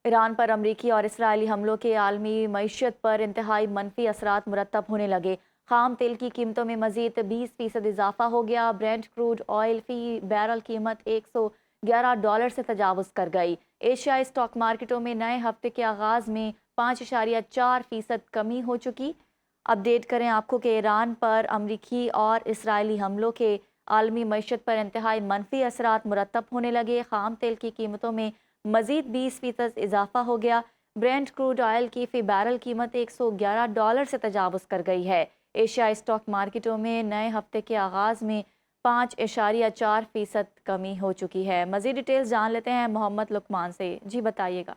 Iran पर अमरीकी और इसराइली हमलों के आलमी मईशत पर इंतहाई मनफी असरात मुरतब होने लगे। खाम तेल की कीमतों में मजीद 20% इजाफा हो गया। ब्रेंट क्रूड ऑयल फी बैरल कीमत $111 से तजावज़ कर गई। एशियाई स्टॉक मार्केटों में नए हफ्ते के आगाज़ में 5.4% कमी हो चुकी। अपडेट करें आपको कि ईरान पर अमरीकी और इसराइली हमलों के आलमी मईशत पर इंतहाई मनफी असरात मुरतब होने लगे। खाम तेल की कीमतों में मजीद 20% इजाफा हो गया। ब्रेंट क्रूड ऑयल की फी बैरल कीमत $111 से तजावज़ कर गई है। एशियाई स्टॉक मार्केटों में नए हफ्ते के आगाज़ में 5.4% कमी हो चुकी है। मजीद डिटेल्स जान लेते हैं मोहम्मद लुकमान से। जी बताइएगा।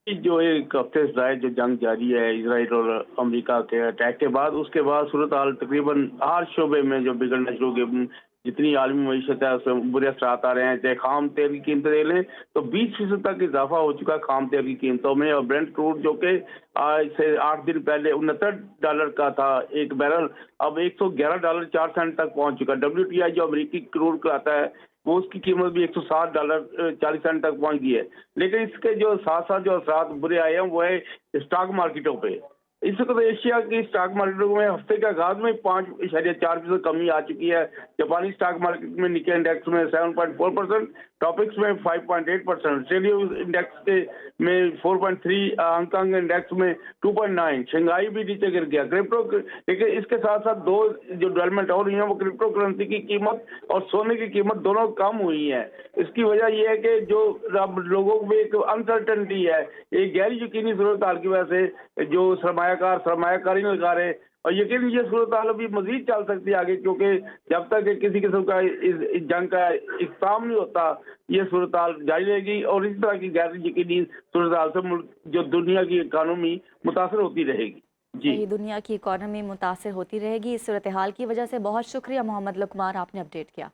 जो एक हफ्ते से जो जंग जारी है इसराइल और अमेरिका के अटैक के बाद, उसके बाद सूरत हाल तकरीबन हर शोबे में जो बिगड़ना शुरू हो गई। जितनी आलमी मईशत है उसमें बुरे असरात आ रहे हैं। चाहे खाम तेल की कीमतें ले लें तो 20% तक इजाफा हो चुका है खाम तेल की कीमतों में। और ब्रेंट क्रूड जो कि आज से 8 दिन पहले $69 का था एक बैरल, अब $111.04 तक पहुंच चुका है। WTI जो अमेरिकी क्रूड का आता है वो उसकी कीमत भी $160.40 तक पहुंच गई है। लेकिन इसके जो साथ साथ जो असरात बुरे आए हैं वो है स्टॉक मार्केटों पे। इस वक्त एशिया की स्टॉक मार्केटों में हफ्ते के आगाज में 5.4% कमी आ चुकी है। जापानी स्टॉक मार्केट में निक्के इंडेक्स में 7.4%, टॉपिक्स में 5.8%, ऑस्ट्रेलिया इंडेक्स के में 4.3, हांगकांग इंडेक्स में 2.9, शंघाई भी नीचे गिर गया। लेकिन इसके साथ साथ दो जो डेवलपमेंट हो रही है वो क्रिप्टो करेंसी की कीमत और सोने की कीमत दोनों कम हुई है। इसकी वजह यह है कि जो अब लोगों में एक अनसर्टेनिटी है, एक गैर यकीनी सूरत हाल की वजह से जो सरमायाकारी नहीं लगा रहे। और यकीन ये सूरत हाल अभी मजीद चल सकती है आगे, क्योंकि जब तक किसी किस्म का इस जंग का इख्तिताम नहीं होता ये सूरत हाल जारी रहेगी। और इस तरह की गैर यकीनी सूरत हाल से मुल्क जो दुनिया की इकानमी मुतासर होती रहेगी। जी, ये दुनिया की इकॉनमी मुतासर होती रहेगी इस सूरत हाल की वजह से। बहुत शुक्रिया मोहम्मद लुकमान, आपने अपडेट किया।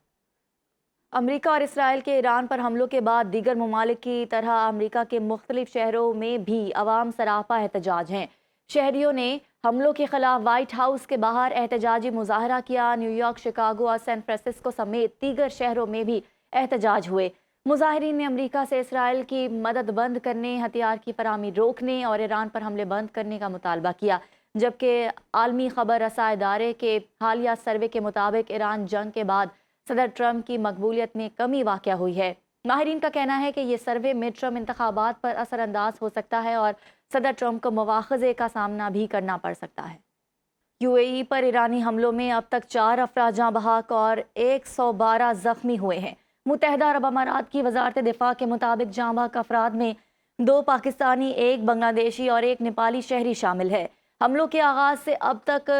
अमरीका और इसराइल के ईरान पर हमलों के बाद दीगर ममालिक की तरह अमरीका के मुख्तलिफ शहरों में भी अवाम सरापा एहतजाज हैं। शहरियों ने हमलों के खिलाफ वाइट हाउस के बाहर एहतजाजी मुजाहरा किया। न्यूयॉर्क, शिकागो और सैन फ्रांसिस्को समेत दीगर शहरों में भी एहतजाज हुए। मुजाहिरीन ने अमरीका से इसराइल की मदद बंद करने, हथियार की फराहमी रोकने और ईरान पर हमले बंद करने का मुतालबा किया। जबकि आलमी खबर रसा इदारे के हालिया सर्वे के मुताबिक ईरान जंग के बाद सदर ट्रंप की मकबूलियत में कमी वाक़या हुई है। माहिरीन का कहना है कि ये सर्वे मिड टर्म इंतखाबात पर असरअंदाज हो सकता है और सदर ट्रंप को मुआवजे का सामना भी करना पड़ सकता है। UAE पर ईरानी हमलों में अब तक 4 अफराद जाँ बहक और 112 जख्मी हुए हैं। मुत्तहदा अरब अमारात की वजारत दिफा के मुताबिक जाँ बहक अफराद में 2 पाकिस्तानी, 1 बांग्लादेशी और 1 नेपाली शहरी शामिल है। हमलों के आगाज से अब तक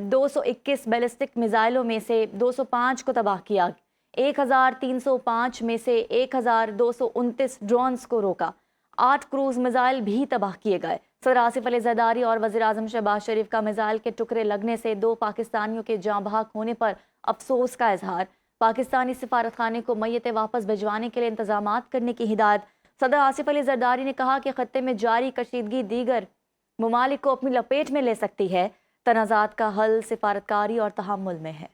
221 बैलिस्टिक मिसाइलों में से 205 को तबाह किया, 1305 में से 1229 ड्रोन्स को रोका, 8 क्रूज मिसाइल भी तबाह किए गए। सदर आसिफ अली जरदारी और वज़ीर आज़म शहबाज शरीफ का मिसाइल के टुकड़े लगने से 2 पाकिस्तानियों के जाँ बहक होने पर अफसोस का इजहार। पाकिस्तानी सिफारत खाने को मैयतें वापस भिजवाने के लिए इंतजामात करने की हिदायत। सदर आसिफ अली जरदारी ने कहा कि खत्ते में जारी कशीदगी दीगर ममालिक को अपनी लपेट में ले सकती है। तनाज़ात का हल सिफारतकारी और तहम्मुल में है।